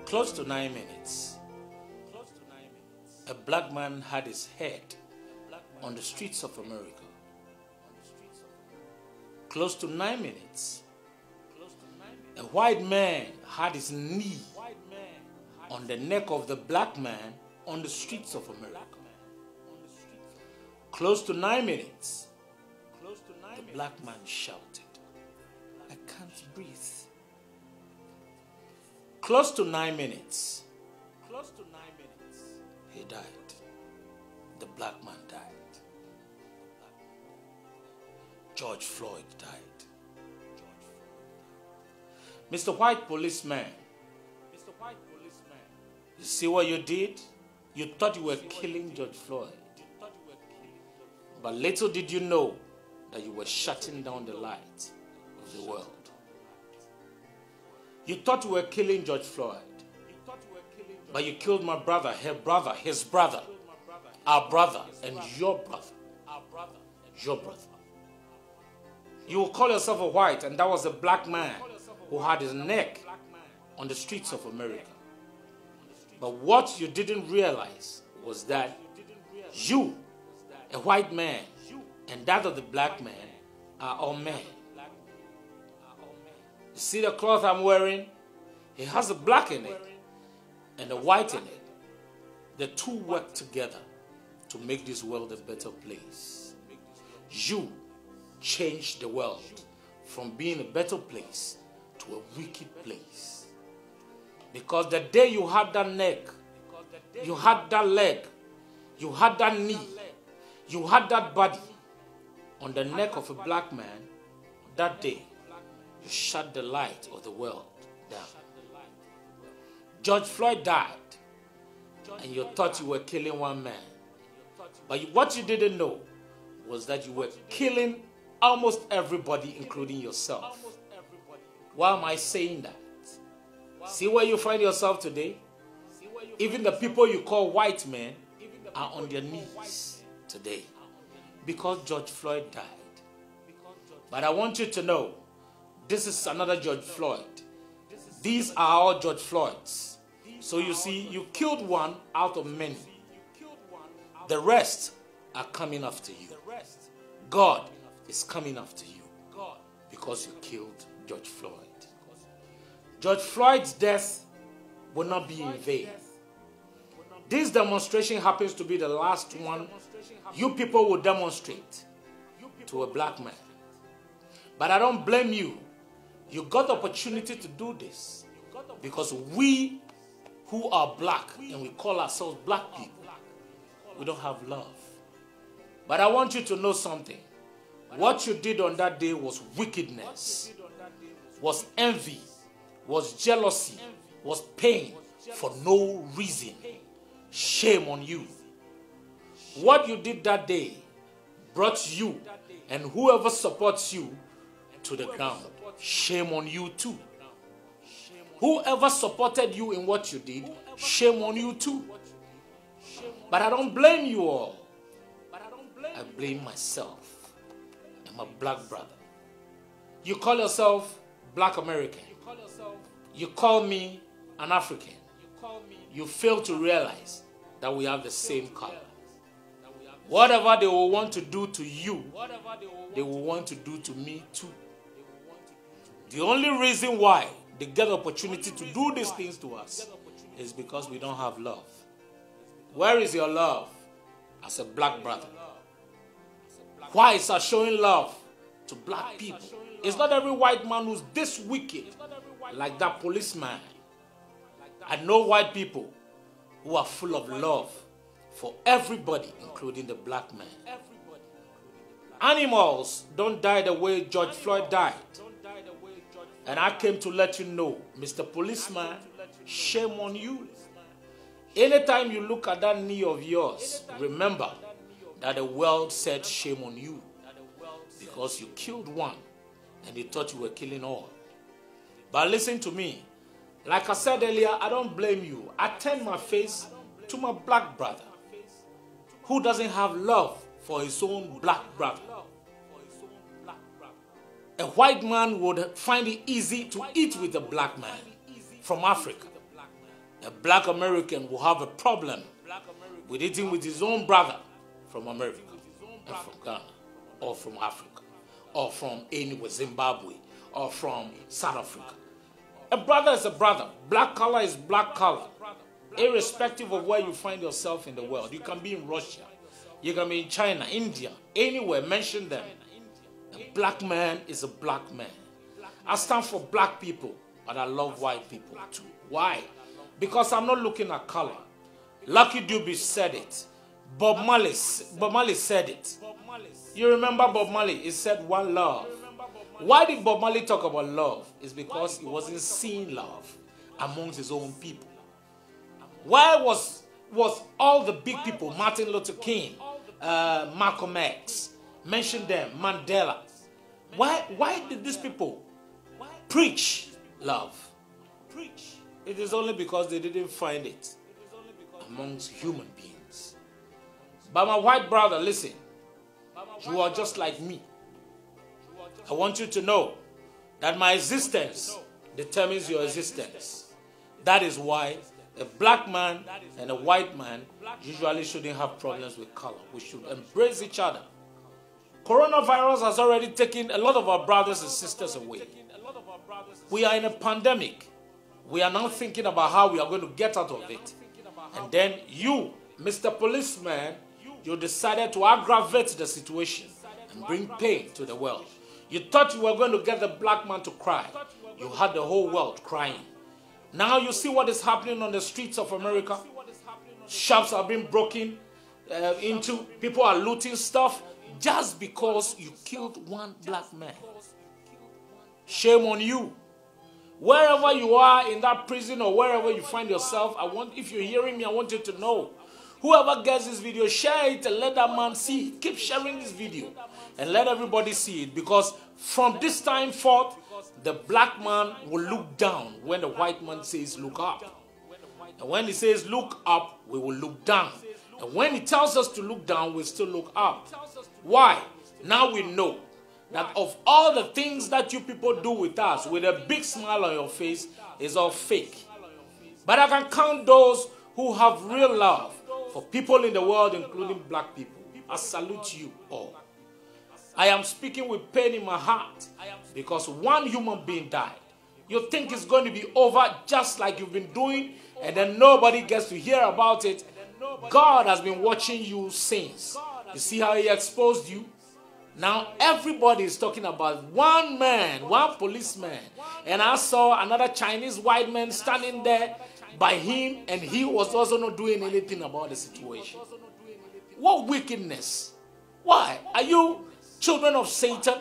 Close to 9 minutes, a black man had his head on the streets of America. Close to 9 minutes, a white man had his knee on the neck of the black man on the streets of America. Close to 9 minutes, the black man shouted, "I can't breathe." Close to 9 minutes, he died. The black man died. George Floyd died. Mr. White Policeman, you see what you did? You thought you were killing George Floyd. But little did you know that you were shutting down the light of the world. You thought you were killing George Floyd. But you killed my brother, her brother, his brother, our brother, and your brother. Your brother. You will call yourself a white, and that was a black man who had his neck on the streets of America. But what you didn't realize was that you, a white man, and that of the black man are all men. You see the cloth I'm wearing? It has a black in it and a white in it. The two work together to make this world a better place. You changed the world from being a better place to a wicked place. Because the day you had that neck, you had that leg, you had that knee, you had that body on the neck of a black man, that day you shut the light of the world down. George Floyd died, and you thought you were killing one man. But what you didn't know was that you were killing almost everybody, including yourself. Why am I saying that? See where you find yourself today? Even the people you call white men are on their knees today because George Floyd died. But I want you to know, this is another George Floyd. These are all George Floyds. So you see, you killed one out of many. The rest are coming after you. God is coming after you because you killed George Floyd. George Floyd's death will not be in vain. This demonstration happens to be the last one you people will demonstrate to a black man. But I don't blame you. You got the opportunity to do this because we who are black and we call ourselves black people, we don't have love. But I want you to know something. What you did on that day was wickedness, was envy, was jealousy, was pain for no reason. Shame on you. What you did that day brought you and whoever supports you to the ground. Shame on you too. Whoever supported you in what you did, shame on you too. But I don't blame you all. I blame myself and my black brother. You call yourself Black American. You call me an African. You fail to realize that we have the same color. Whatever they will want to do to you, they will want to do to me too. The only reason why they get the opportunity to do these things to us is because we don't have love. Where is your love as a black brother? Why is us showing love to black people? It's not every white man who's this wicked like that policeman. I know white people who are full of love for everybody, including the black man. Animals don't die the way George Floyd died. And I came to let you know, Mr. Policeman, shame on you. Anytime you look at that knee of yours, remember that the world said shame on you because you killed one and they thought you were killing all. But listen to me. Like I said earlier, I don't blame you. I turn my face to my black brother who doesn't have love for his own black brother. A white man would find it easy to eat with a black man from Africa. a black American will have a problem with eating with his own brother from America, and from Ghana, or from Africa, or from anywhere, Zimbabwe, or from South Africa. A brother is a brother. Black color is black color. Irrespective of where you find yourself in the world. You can be in Russia. You can be in China, India, anywhere. Mention them. A black man is a black man. I stand for black people, but I love white people too. Why? Because I'm not looking at color. Lucky Dube said it. Bob Marley said it. You remember Bob Marley? He said one love. Why did Bob Marley talk about love? It's because he wasn't seeing love amongst his own people. Why was all the big people, Martin Luther King, Malcolm X, mention them, Mandela? Why did these people preach love? It is only because they didn't find it amongst human beings. But my white brother, listen, you are just like me. I want you to know that my existence determines your existence. That is why a black man and a white man usually shouldn't have problems with color. We should embrace each other. Coronavirus has already taken a lot of our brothers and sisters away. We are in a pandemic. We are now thinking about how we are going to get out of it. And then you, Mr. Policeman, you decided to aggravate the situation and bring pain to the world. You thought you were going to get the black man to cry. You had the whole world crying. Now you see what is happening on the streets of America. Shops are being broken into. People are looting stuff just because you killed one black man. Shame on you. Wherever you are in that prison or wherever you find yourself, if you're hearing me, I want you to know. Whoever gets this video, share it and let that man see it. Keep sharing this video and let everybody see it. Because from this time forth, the black man will look down when the white man says look up. And when he says look up, we will look down. And when he tells us to look down, we'll still look up. Why? Now we know that of all the things that you people do with us, with a big smile on your face, is all fake. But I can count those who have real love for people in the world, including black people. I salute you all. I am speaking with pain in my heart because one human being died. You think it's going to be over just like you've been doing, and then nobody gets to hear about it. God has been watching you since. You see how he exposed you? Now everybody is talking about one man, one policeman. And I saw another Chinese white man standing there by him, and he was also not doing anything about the situation. What wickedness? Why? Are you children of Satan?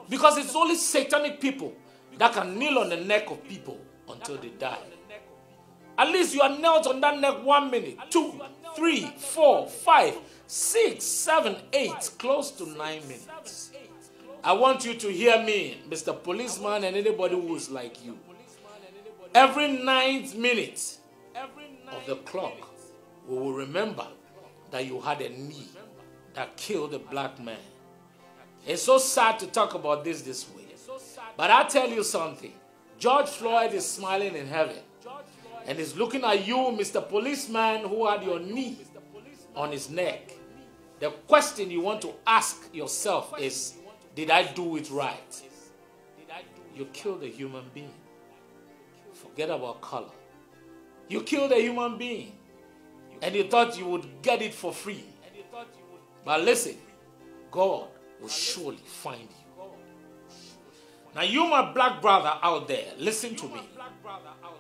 Because it's only satanic people that can kneel on the neck of people until they die. At least you are knelt on that neck 1 minute, 2, 3, 4, 5, 6, 7, 8, close to 9 minutes. I want you to hear me, Mr. Policeman, and anybody who is like you. Every 9th minute of the clock, we will remember that you had a knee that killed a black man. It's so sad to talk about this way. But I tell you something. George Floyd is smiling in heaven. And is looking at you, Mr. Policeman, who had your knee on his neck. The question you want to ask yourself is, did I do it right? You killed a human being. Forget about color. You killed a human being. And you thought you would get it for free. But listen, God will surely find you. Now you, my black brother out there, listen to me.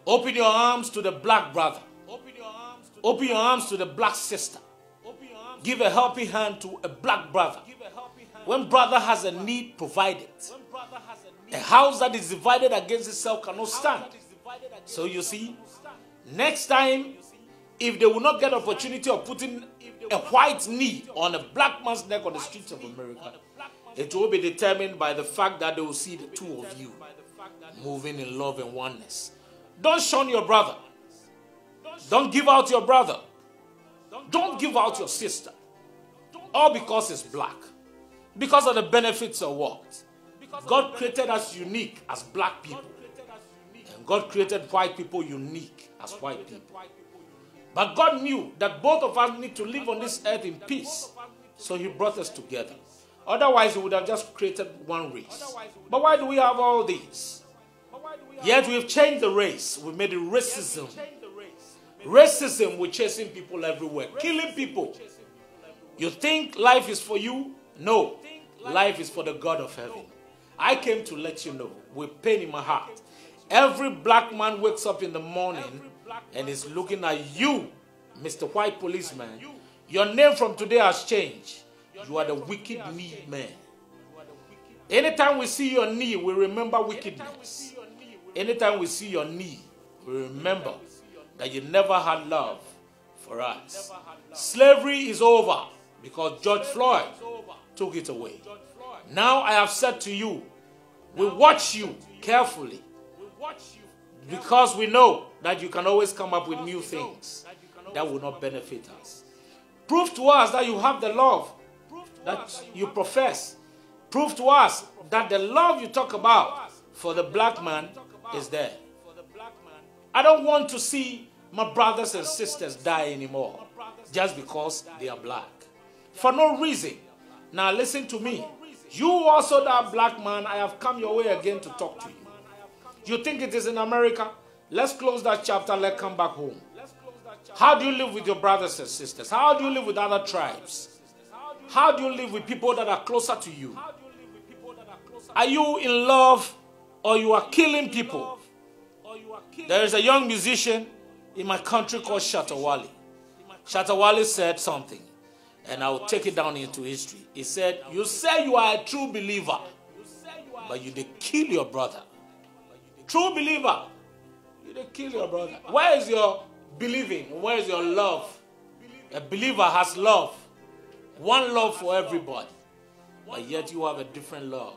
Open your arms to the black brother. Open your arms to the black sister. Give a helping hand to a black brother. When brother has a need, provide it. A house that is divided against itself cannot stand. So you see, next time, if they will not get opportunity of putting a white knee on a black man's neck on the streets of America, it will be determined by the fact that they will see the two of you moving in love and oneness. Don't shun your brother. Don't give out your brother. Don't give out your sister. All because it's black. Because of the benefits of what? God created us unique as black people. And God created white people unique as white people. But God knew that both of us need to live on this earth in peace. So he brought us together. Otherwise, he would have just created one race. But why do we have all these? Yet we've changed the race. We made it racism. Racism, we're chasing people everywhere, killing people. You think life is for you? No. Life is for the God of heaven. I came to let you know, with pain in my heart, every black man wakes up in the morning and is looking at you, Mr. White Policeman. Your name from today has changed. You are the wicked knee man. Anytime we see your knee, we remember wickedness. Anytime we see your knee, we remember that you never had love for us. Slavery is over because George Floyd took it away. Now I have said to you, we watch you carefully because we know that you can always come up with new things that will not benefit us. Prove to us that you have the love that you profess. Prove to us that the love you talk about for the black man is there. I don't want to see my brothers and sisters die anymore just because they are black. For no reason. Now listen to me. You also, that black man, I have come your way again to talk to you. You think it is in America? Let's close that chapter. Let's come back home. How do you live with your brothers and sisters? How do you live with other tribes? How do you live with people that are closer to you? Are you in love or you are killing people? There is a young musician in my country called Shatta Wale. Shatta Wale said something, and I will take it down into history. He said, you say you are a true believer, but you did kill your brother. True believer, you did kill your brother. Where is your believing? Where is your love? A believer has love. One love for everybody. But yet you have a different love.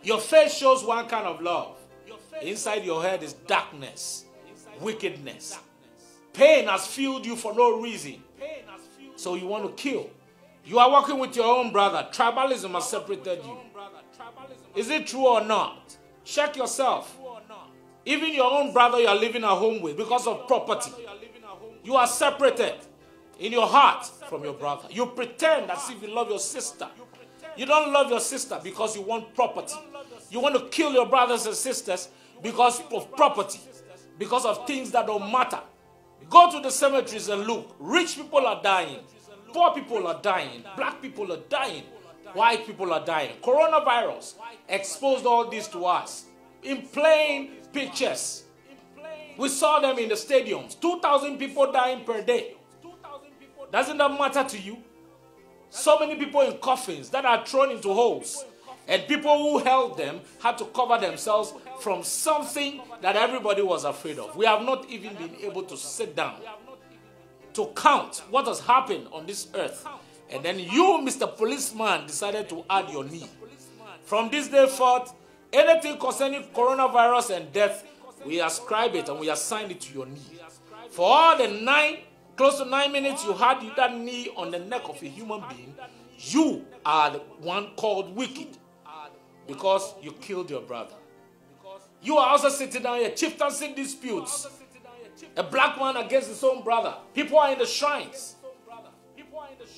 Your face shows one kind of love. Inside your head is darkness, wickedness. Pain has filled you for no reason. So you want to kill. You are working with your own brother. Tribalism has separated you. Is it true or not? Check yourself. Even your own brother you are living at home with because of property. You are separated in your heart from your brother. You pretend as if you love your sister. You don't love your sister because you want property. You want to kill your brothers and sisters because of property. Because of things that don't matter. Go to the cemeteries and look. Rich people are dying. Poor people are dying. Black people are dying. White people are dying. Coronavirus exposed all this to us in plain pictures. We saw them in the stadiums. 2,000 people dying per day. Doesn't that matter to you? So many people in coffins that are thrown into holes. And people who held them had to cover themselves from something that everybody was afraid of. We have not even been able to sit down to count what has happened on this earth. And then you, Mr. Policeman, decided to add your knee. From this day forth, anything concerning coronavirus and death, we ascribe it and we assign it to your knee. For all the close to 9 minutes you had that knee on the neck of a human being, you are the one called wicked because you killed your brother. You are also sitting down here, chieftaincy disputes. A black man against his own brother. People are in the shrines.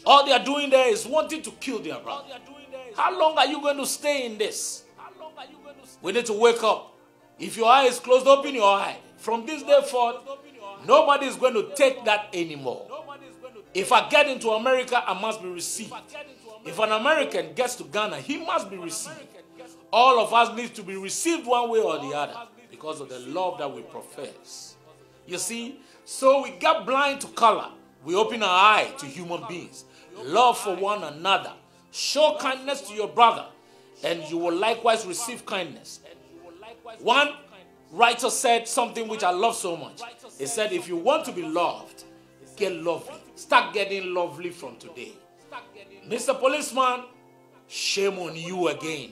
All they are doing there is wanting to kill their brother. How long are you going to stay in this? We need to wake up. If your eye is closed, open your eye. From this day forth, nobody is going to take that anymore. If I get into America, I must be received. If an American gets to Ghana, he must be received. All of us need to be received one way or the other because of the love that we profess. You see, so we get blind to color. We open our eye to human beings. Love for one another. Show kindness to your brother, and you will likewise receive kindness. One writer said something which I love so much. He said, if you want to be loved, get lovely. Start getting lovely from today. Mr. Policeman, shame on you again.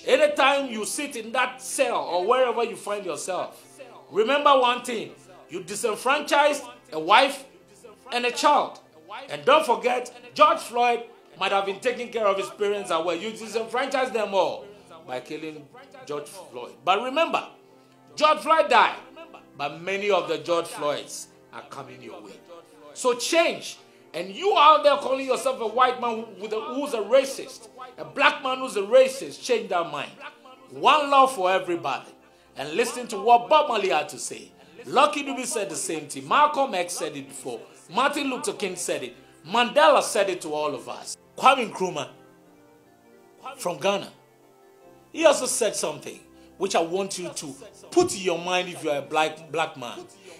Anytime you sit in that cell or wherever you find yourself, remember one thing. You disenfranchised a wife and a child. And don't forget, George Floyd might have been taking care of his parents as well. You disenfranchised them all by killing George Floyd. But remember, George Floyd died, but many of the George Floyds are coming your way. So change. And you out there calling yourself a white man who's a racist, a black man who's a racist, change that mind. One love for everybody. And listen to what Bob Marley had to say. Lucky Dube said the same thing. Malcolm X said it before. Martin Luther King said it. Mandela said it to all of us. Kwame Nkrumah from Ghana, he also said something which I want you to put in your mind if you are a black man.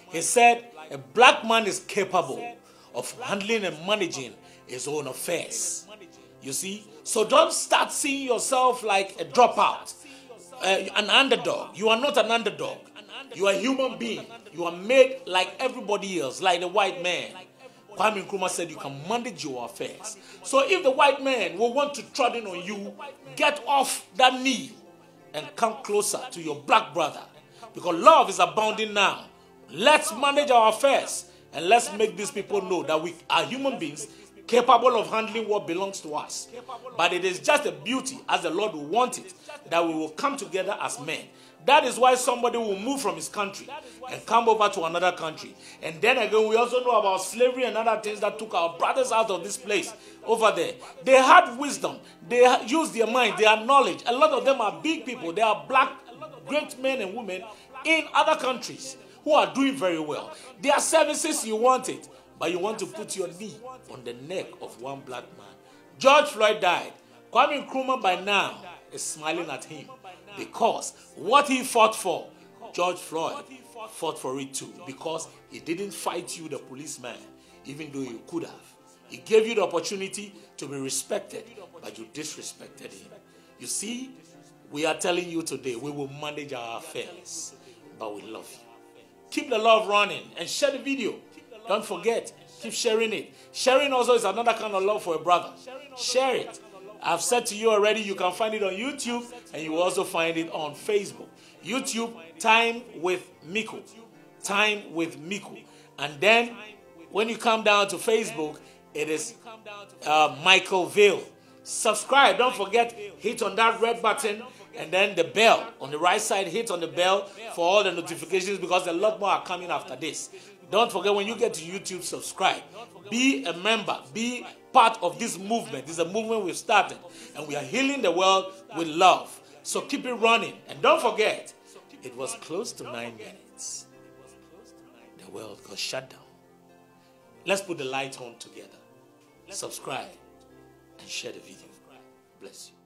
He said a black man is capable of handling and managing his own affairs. You see? So don't start seeing yourself like a dropout, an underdog. You are not an underdog. You are a human being. You are made like everybody else, like the white man. Kwame Nkrumah said you can manage your affairs. So if the white man will want to tread in on you, get off that knee and come closer to your black brother. Because love is abounding now. Let's manage our affairs and let's make these people know that we are human beings capable of handling what belongs to us. But it is just a beauty, as the Lord will want it, that we will come together as men. That is why somebody will move from his country and come over to another country. And then again, we also know about slavery and other things that took our brothers out of this place over there. They had wisdom. They used their mind, their knowledge. A lot of them are big people. They are black, great men and women in other countries who are doing very well. Their services, you want it, but you want to put your knee on the neck of one black man. George Floyd died. Kwame Nkrumah by now is smiling at him because what he fought for, George Floyd fought for it too, because he didn't fight you, the policeman, even though you could have. He gave you the opportunity to be respected, but you disrespected him. You see, we are telling you today, we will manage our affairs, but we love you. Keep the love running and share the video. Don't forget, keep sharing it. Sharing also is another kind of love for a brother. Share it. I've said to you already, you can find it on YouTube and you will also find it on Facebook. YouTube, Time with Miku. Time with Miku. And then when you come down to Facebook, it is Michael Vale. Subscribe. Don't forget, hit on that red button and then the bell. On the right side, hit on the bell for all the notifications because a lot more are coming after this. Don't forget, when you get to YouTube, subscribe. Be a member. Be part of this movement. This is a movement we've started. And we are healing the world with love. So keep it running. And don't forget, it was close to 9 minutes. The world got shut down. Let's put the light on together. Subscribe and share the video. Bless you.